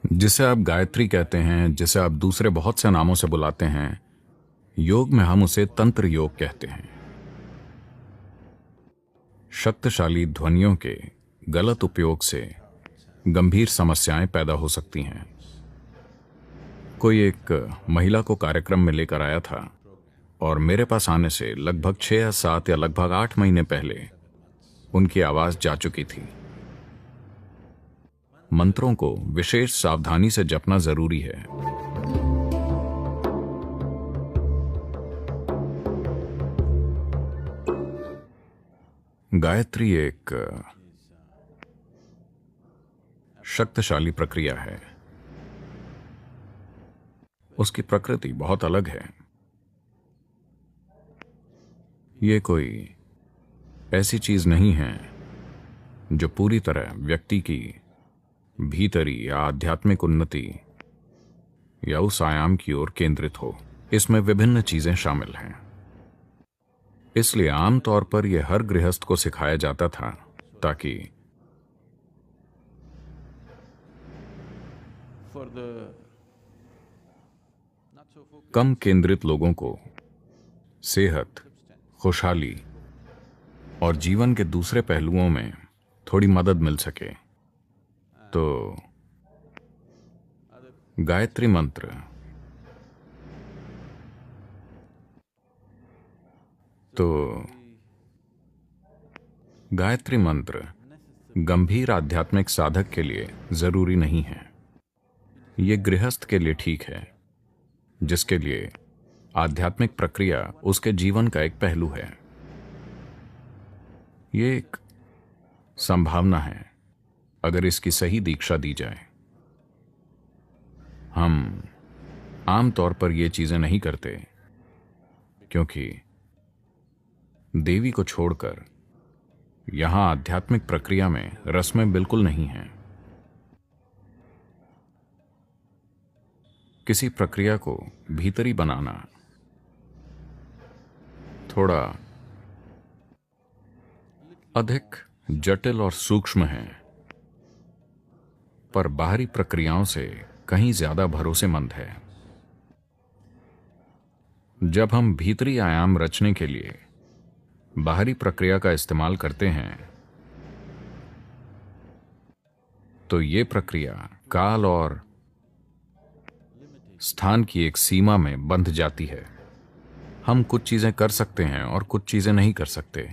जिसे आप गायत्री कहते हैं, जिसे आप दूसरे बहुत से नामों से बुलाते हैं, योग में हम उसे तंत्र योग कहते हैं। शक्तिशाली ध्वनियों के गलत उपयोग से गंभीर समस्याएं पैदा हो सकती हैं। कोई एक महिला को कार्यक्रम में लेकर आया था और मेरे पास आने से लगभग 6 या 7 या लगभग 8 महीने पहले उनकी आवाज जा चुकी थी। मंत्रों को विशेष सावधानी से जपना जरूरी है। गायत्री एक शक्तिशाली प्रक्रिया है। उसकी प्रकृति बहुत अलग है। ये कोई ऐसी चीज नहीं है जो पूरी तरह व्यक्ति की भीतरी या आध्यात्मिक उन्नति या उस आयाम की ओर केंद्रित हो। इसमें विभिन्न चीजें शामिल हैं। इसलिए आमतौर पर यह हर गृहस्थ को सिखाया जाता था ताकि कम केंद्रित लोगों को सेहत, खुशहाली और जीवन के दूसरे पहलुओं में थोड़ी मदद मिल सके। तो गायत्री मंत्र गंभीर आध्यात्मिक साधक के लिए जरूरी नहीं है। यह गृहस्थ के लिए ठीक है, जिसके लिए आध्यात्मिक प्रक्रिया उसके जीवन का एक पहलू है। यह एक संभावना है अगर इसकी सही दीक्षा दी जाए। हम आमतौर पर यह चीजें नहीं करते क्योंकि देवी को छोड़कर यहां आध्यात्मिक प्रक्रिया में रस्में बिल्कुल नहीं हैं। किसी प्रक्रिया को भीतरी बनाना थोड़ा अधिक जटिल और सूक्ष्म है, पर बाहरी प्रक्रियाओं से कहीं ज्यादा भरोसेमंद है। जब हम भीतरी आयाम रचने के लिए बाहरी प्रक्रिया का इस्तेमाल करते हैं तो ये प्रक्रिया काल और स्थान की एक सीमा में बंध जाती है। हम कुछ चीजें कर सकते हैं और कुछ चीजें नहीं कर सकते।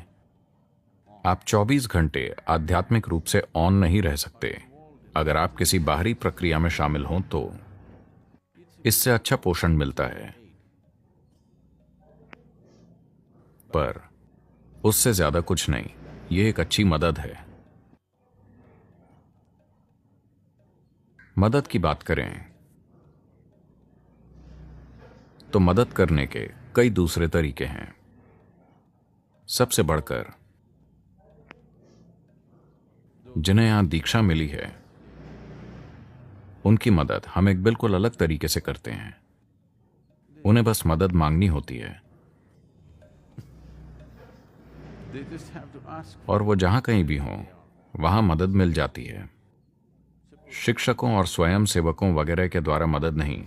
आप 24 घंटे आध्यात्मिक रूप से ऑन नहीं रह सकते। अगर आप किसी बाहरी प्रक्रिया में शामिल हों तो इससे अच्छा पोषण मिलता है, पर उससे ज्यादा कुछ नहीं। यह एक अच्छी मदद है। मदद की बात करें तो मदद करने के कई दूसरे तरीके हैं। सबसे बढ़कर जिन्हें यहां दीक्षा मिली है उनकी मदद हम एक बिल्कुल अलग तरीके से करते हैं। उन्हें बस मदद मांगनी होती है और वो जहां कहीं भी हों वहां मदद मिल जाती है। शिक्षकों और स्वयं सेवकों वगैरह के द्वारा मदद नहीं।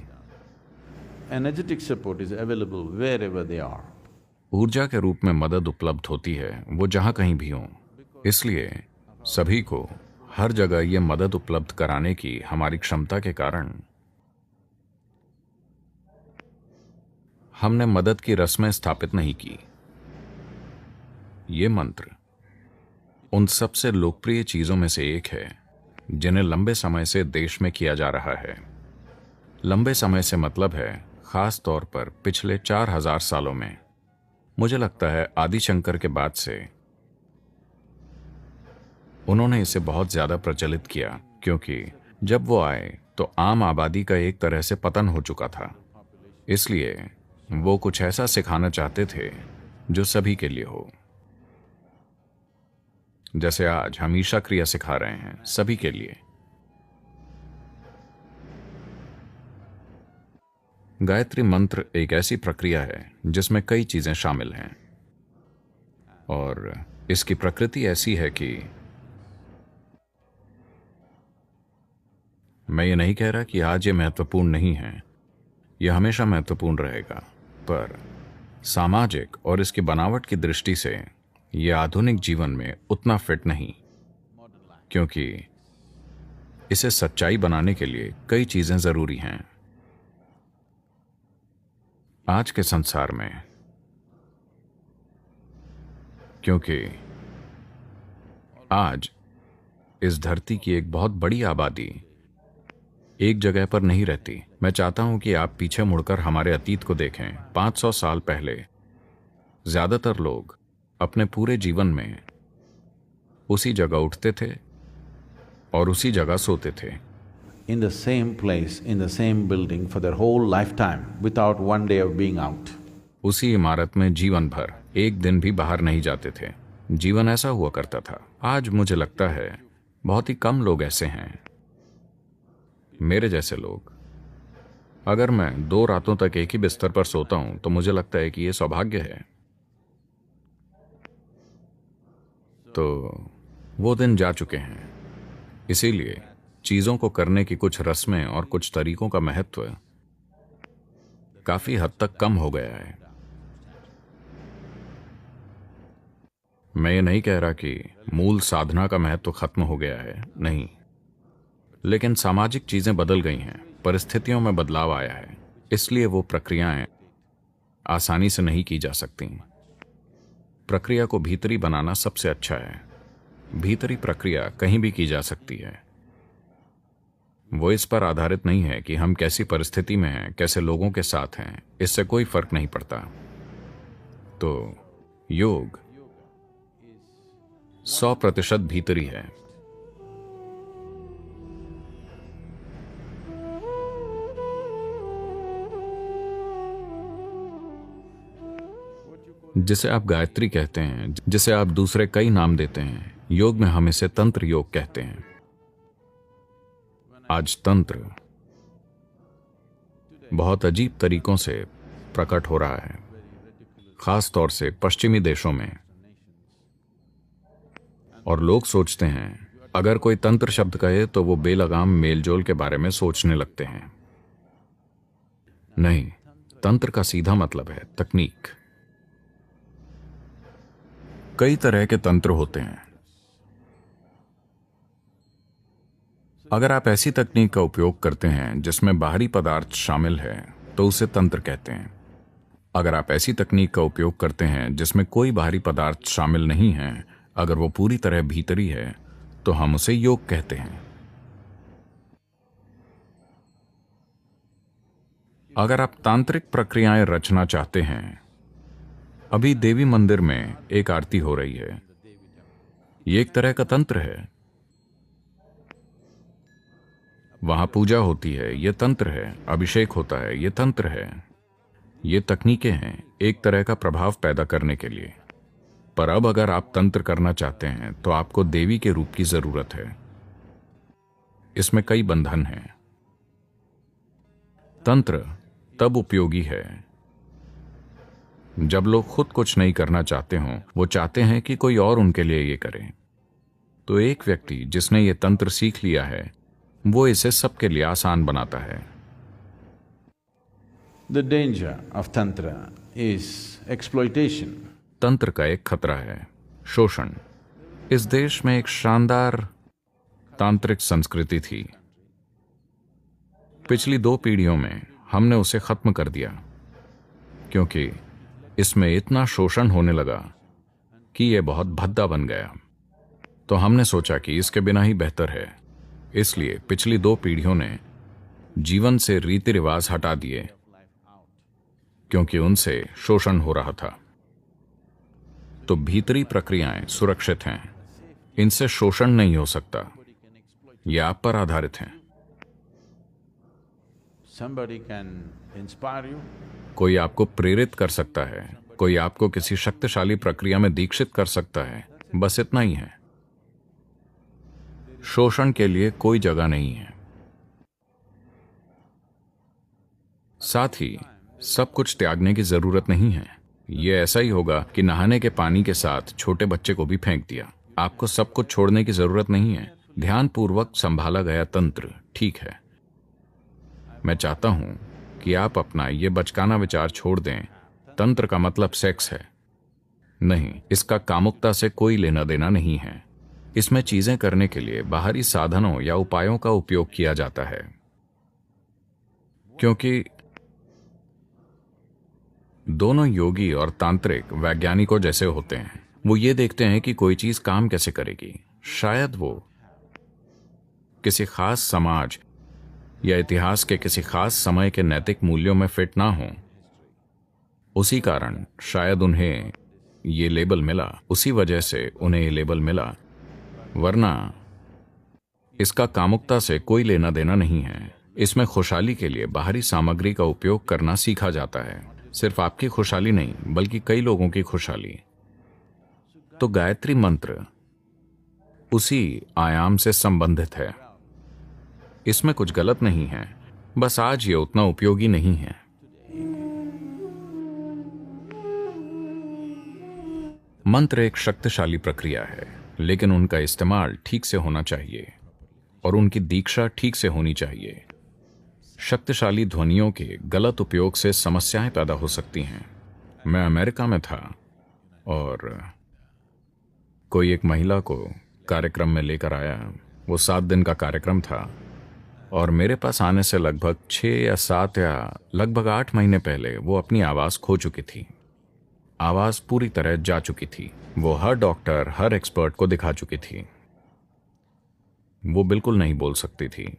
Energetic support is available wherever they are. ऊर्जा के रूप में मदद उपलब्ध होती है, वो जहां कहीं भी हों। इसलिए सभी को हर जगह ये मदद उपलब्ध कराने की हमारी क्षमता के कारण हमने मदद की रस्में स्थापित नहीं की। ये मंत्र उन सबसे लोकप्रिय चीजों में से एक है जिन्हें लंबे समय से देश में किया जा रहा है। लंबे समय से मतलब है खास तौर पर पिछले 4000 सालों में। मुझे लगता है आदि शंकर के बाद से उन्होंने इसे बहुत ज्यादा प्रचलित किया, क्योंकि जब वो आए तो आम आबादी का एक तरह से पतन हो चुका था। इसलिए वो कुछ ऐसा सिखाना चाहते थे जो सभी के लिए हो। जैसे आज हम ईशा क्रिया सिखा रहे हैं सभी के लिए। गायत्री मंत्र एक ऐसी प्रक्रिया है जिसमें कई चीजें शामिल हैं और इसकी प्रकृति ऐसी है कि मैं ये नहीं कह रहा कि आज ये महत्वपूर्ण नहीं है, यह हमेशा महत्वपूर्ण रहेगा, पर सामाजिक और इसकी बनावट की दृष्टि से यह आधुनिक जीवन में उतना फिट नहीं, क्योंकि इसे सच्चाई बनाने के लिए कई चीजें जरूरी हैं। आज के संसार में, क्योंकि आज इस धरती की एक बहुत बड़ी आबादी एक जगह पर नहीं रहती। मैं चाहता हूं कि आप पीछे मुड़कर हमारे अतीत को देखें। 500 साल पहले ज्यादातर लोग अपने पूरे जीवन में उसी जगह उठते थे और उसी जगह सोते थे, In the same place, in the same building for their whole lifetime without one day of being out. उसी इमारत में जीवन भर एक दिन भी बाहर नहीं जाते थे। जीवन ऐसा हुआ करता था। आज मुझे लगता है बहुत ही कम लोग ऐसे हैं, मेरे जैसे लोग। अगर मैं 2 रातों तक एक ही बिस्तर पर सोता हूं तो मुझे लगता है कि यह सौभाग्य है। तो वो दिन जा चुके हैं। इसीलिए चीजों को करने की कुछ रस्में और कुछ तरीकों का महत्व काफी हद तक कम हो गया है। मैं ये नहीं कह रहा कि मूल साधना का महत्व खत्म हो गया है, नहीं, लेकिन सामाजिक चीजें बदल गई हैं, परिस्थितियों में बदलाव आया है, इसलिए वो प्रक्रियाएं आसानी से नहीं की जा सकती। प्रक्रिया को भीतरी बनाना सबसे अच्छा है। भीतरी प्रक्रिया कहीं भी की जा सकती है। वो इस पर आधारित नहीं है कि हम कैसी परिस्थिति में हैं, कैसे लोगों के साथ हैं, इससे कोई फर्क नहीं पड़ता। तो योग 100% भीतरी है। जिसे आप गायत्री कहते हैं, जिसे आप दूसरे कई नाम देते हैं, योग में हम इसे तंत्र योग कहते हैं। आज तंत्र बहुत अजीब तरीकों से प्रकट हो रहा है, खास तौर से पश्चिमी देशों में। और लोग सोचते हैं अगर कोई तंत्र शब्द कहे तो वो बेलगाम मेलजोल के बारे में सोचने लगते हैं। नहीं, तंत्र का सीधा मतलब है तकनीक। कई तरह के तंत्र होते हैं। अगर आप ऐसी तकनीक का उपयोग करते हैं जिसमें बाहरी पदार्थ शामिल है तो उसे तंत्र कहते हैं। अगर आप ऐसी तकनीक का उपयोग करते हैं जिसमें कोई बाहरी पदार्थ शामिल नहीं है, अगर वो पूरी तरह भीतरी है, तो हम उसे योग कहते हैं। अगर आप तांत्रिक प्रक्रियाएं रचना चाहते हैं, अभी देवी मंदिर में एक आरती हो रही है, ये एक तरह का तंत्र है। वहां पूजा होती है, ये तंत्र है। अभिषेक होता है, ये तंत्र है। ये तकनीकें हैं एक तरह का प्रभाव पैदा करने के लिए। पर अब अगर आप तंत्र करना चाहते हैं तो आपको देवी के रूप की जरूरत है। इसमें कई बंधन हैं। तंत्र तब उपयोगी है जब लोग खुद कुछ नहीं करना चाहते हों, वो चाहते हैं कि कोई और उनके लिए ये करे। तो एक व्यक्ति जिसने ये तंत्र सीख लिया है, वो इसे सबके लिए आसान बनाता है। The danger of Tantra is exploitation. तंत्र का एक खतरा है शोषण। इस देश में एक शानदार तांत्रिक संस्कृति थी। पिछली 2 पीढ़ियों में हमने उसे खत्म कर दिया, क्योंकि इसमें इतना शोषण होने लगा कि यह बहुत भद्दा बन गया। तो हमने सोचा कि इसके बिना ही बेहतर है। इसलिए पिछली 2 पीढ़ियों ने जीवन से रीति रिवाज हटा दिए, क्योंकि उनसे शोषण हो रहा था। तो भीतरी प्रक्रियाएं सुरक्षित हैं, इनसे शोषण नहीं हो सकता। यह आप पर आधारित हैं। Somebody can inspire you. कोई आपको प्रेरित कर सकता है, कोई आपको किसी शक्तिशाली प्रक्रिया में दीक्षित कर सकता है, बस इतना ही है। शोषण के लिए कोई जगह नहीं है। साथ ही सब कुछ त्यागने की जरूरत नहीं है। यह ऐसा ही होगा कि नहाने के पानी के साथ छोटे बच्चे को भी फेंक दिया। आपको सब कुछ छोड़ने की जरूरत नहीं है। ध्यानपूर्वक संभाला गया तंत्र ठीक है। मैं चाहता हूं कि आप अपना ये बचकाना विचार छोड़ दें, तंत्र का मतलब सेक्स है। नहीं, इसका कामुकता से कोई लेना देना नहीं है। इसमें चीजें करने के लिए बाहरी साधनों या उपायों का उपयोग किया जाता है, क्योंकि दोनों योगी और तांत्रिक वैज्ञानिकों जैसे होते हैं। वो ये देखते हैं कि कोई चीज काम कैसे करेगी। शायद वो किसी खास समाज या इतिहास के किसी खास समय के नैतिक मूल्यों में फिट ना हो, उसी कारण शायद उन्हें ये लेबल मिला, उसी वजह से उन्हें ये लेबल मिला, वरना इसका कामुकता से कोई लेना देना नहीं है। इसमें खुशहाली के लिए बाहरी सामग्री का उपयोग करना सीखा जाता है, सिर्फ आपकी खुशहाली नहीं बल्कि कई लोगों की खुशहाली। तो गायत्री मंत्र उसी आयाम से संबंधित है। इसमें कुछ गलत नहीं है, बस आज ये उतना उपयोगी नहीं है। मंत्र एक शक्तिशाली प्रक्रिया है, लेकिन उनका इस्तेमाल ठीक से होना चाहिए और उनकी दीक्षा ठीक से होनी चाहिए। शक्तिशाली ध्वनियों के गलत उपयोग से समस्याएं पैदा हो सकती हैं। मैं अमेरिका में था और कोई एक महिला को कार्यक्रम में लेकर आया। वो 7 दिन का कार्यक्रम था और मेरे पास आने से लगभग 6 या 7 या लगभग 8 महीने पहले वो अपनी आवाज़ खो चुकी थी। आवाज़ पूरी तरह जा चुकी थी। वो हर डॉक्टर, हर एक्सपर्ट को दिखा चुकी थी। वो बिल्कुल नहीं बोल सकती थी।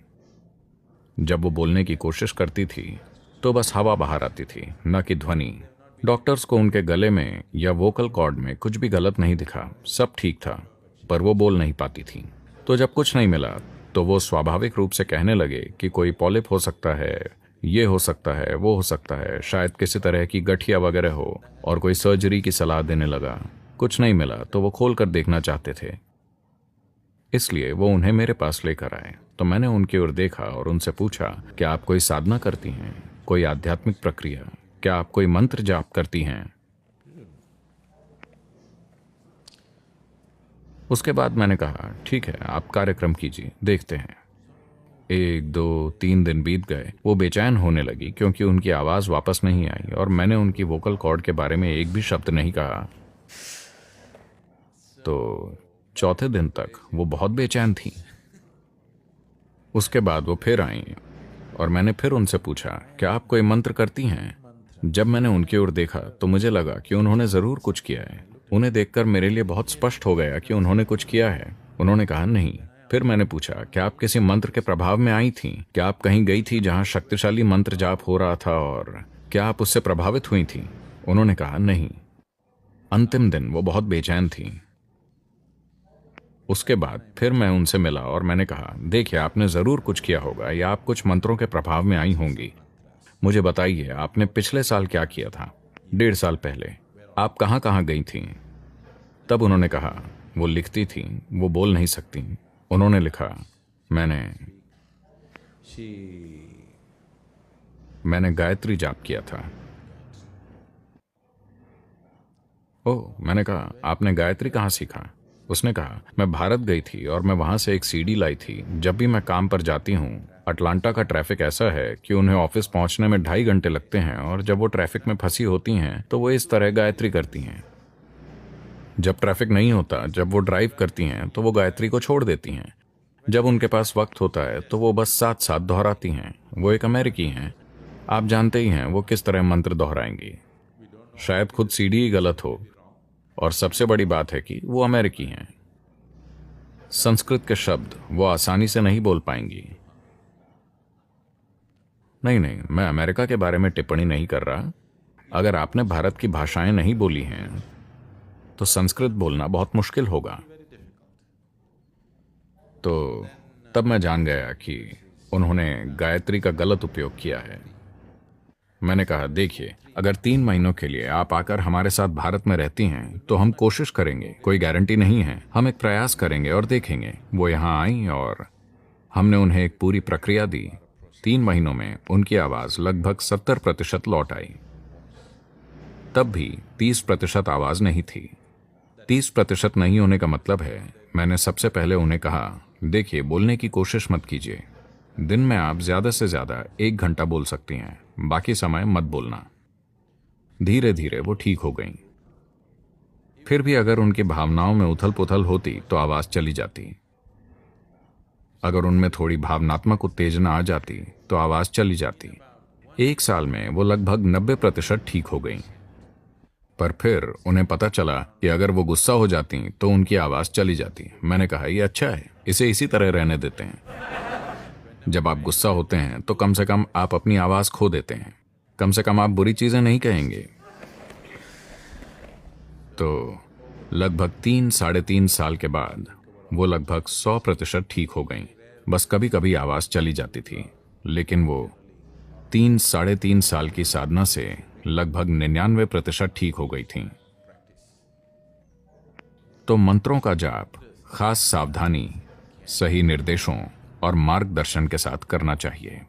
जब वो बोलने की कोशिश करती थी तो बस हवा बाहर आती थी, न कि ध्वनि। डॉक्टर्स को उनके गले में या वोकल कॉर्ड में कुछ भी गलत नहीं दिखा, सब ठीक था, पर वो बोल नहीं पाती थी। तो जब कुछ नहीं मिला तो वो स्वाभाविक रूप से कहने लगे कि कोई पॉलिप हो सकता है, ये हो सकता है, वो हो सकता है, शायद किसी तरह की गठिया वगैरह हो, और कोई सर्जरी की सलाह देने लगा। कुछ नहीं मिला तो वो खोल कर देखना चाहते थे, इसलिए वो उन्हें मेरे पास लेकर आए। तो मैंने उनकी ओर देखा और उनसे पूछा, क्या आप कोई साधना करती हैं, कोई आध्यात्मिक प्रक्रिया, क्या आप कोई मंत्र जाप करती हैं? उसके बाद मैंने कहा, ठीक है, आप कार्यक्रम कीजिए, देखते हैं। 1, 2, 3 दिन बीत गए। वो बेचैन होने लगी क्योंकि उनकी आवाज़ वापस नहीं आई और मैंने उनकी वोकल कॉर्ड के बारे में एक भी शब्द नहीं कहा। तो चौथे दिन तक वो बहुत बेचैन थी। उसके बाद वो फिर आई और मैंने फिर उनसे पूछा, क्या आप कोई मंत्र करती हैं? जब मैंने उनकी ओर देखा तो मुझे लगा कि उन्होंने ज़रूर कुछ किया है। उन्हें देखकर मेरे लिए बहुत स्पष्ट हो गया कि उन्होंने कुछ किया है। उन्होंने कहा, नहीं। फिर मैंने पूछा, क्या आप किसी मंत्र के प्रभाव में आई थीं? क्या आप कहीं गई थी जहां शक्तिशाली मंत्र जाप हो रहा था और क्या आप उससे प्रभावित हुई थीं? उन्होंने कहा, नहीं। अंतिम दिन वो बहुत बेचैन थी। उसके बाद फिर मैं उनसे मिला और मैंने कहा, देखिए, आपने ज़रूर कुछ किया होगा या आप कुछ मंत्रों के प्रभाव में आई होंगी। मुझे बताइए, आपने पिछले साल क्या किया था? 1.5 साल पहले आप कहाँ कहाँ गई थीं? तब उन्होंने कहा, वो लिखती थी, वो बोल नहीं सकती। उन्होंने लिखा, मैंने गायत्री जाप किया था। ओह, मैंने कहा, आपने गायत्री कहाँ सीखा? उसने कहा, मैं भारत गई थी और मैं वहां से एक सीडी लाई थी। जब भी मैं काम पर जाती हूँ, अटलांटा का ट्रैफिक ऐसा है कि उन्हें ऑफिस पहुंचने में 2.5 घंटे लगते हैं और जब वो ट्रैफिक में फंसी होती हैं तो वो इस तरह गायत्री करती हैं। जब ट्रैफिक नहीं होता, जब वो ड्राइव करती हैं तो वो गायत्री को छोड़ देती हैं। जब उनके पास वक्त होता है तो वो बस साथ साथ दोहराती हैं। वो एक अमेरिकी हैं, आप जानते ही हैं वो किस तरह मंत्र दोहराएंगी। शायद खुद सीडी ही गलत हो, और सबसे बड़ी बात है कि वो अमेरिकी हैं। संस्कृत के शब्द वो आसानी से नहीं बोल पाएंगी। नहीं, मैं अमेरिका के बारे में टिप्पणी नहीं कर रहा। अगर आपने भारत की भाषाएं नहीं बोली हैं तो संस्कृत बोलना बहुत मुश्किल होगा। तो तब मैं जान गया कि उन्होंने गायत्री का गलत उपयोग किया है। मैंने कहा, देखिए, अगर 3 महीनों के लिए आप आकर हमारे साथ भारत में रहती हैं तो हम कोशिश करेंगे, कोई गारंटी नहीं है, हम एक प्रयास करेंगे और देखेंगे। वो यहाँ आई और हमने उन्हें एक पूरी प्रक्रिया दी। 3 महीनों में उनकी आवाज़ लगभग 70% लौट आई। तब भी 30% आवाज़ नहीं थी। 30% नहीं होने का मतलब है, मैंने सबसे पहले उन्हें कहा देखिए, बोलने की कोशिश मत कीजिए। दिन में आप ज्यादा से ज्यादा 1 घंटा बोल सकती हैं, बाकी समय मत बोलना। धीरे धीरे वो ठीक हो गईं। फिर भी अगर उनकी भावनाओं में उथल पुथल होती तो आवाज चली जाती। अगर उनमें थोड़ी भावनात्मक उत्तेजना आ जाती तो आवाज चली जाती। 1 साल में वो लगभग 90% ठीक हो गईं। पर फिर उन्हें पता चला कि अगर वो गुस्सा हो जाती तो उनकी आवाज चली जाती। मैंने कहा, ये अच्छा है, इसे इसी तरह रहने देते हैं। जब आप गुस्सा होते हैं तो कम से कम आप अपनी आवाज खो देते हैं। कम से कम आप बुरी चीजें नहीं कहेंगे। तो लगभग 3-3.5 साल के बाद वो लगभग 100% ठीक हो गईं। बस कभी कभी आवाज चली जाती थी, लेकिन वो 3-3.5 साल की साधना से लगभग 99% ठीक हो गई थीं। तो मंत्रों का जाप खास सावधानी, सही निर्देशों और मार्गदर्शन के साथ करना चाहिए।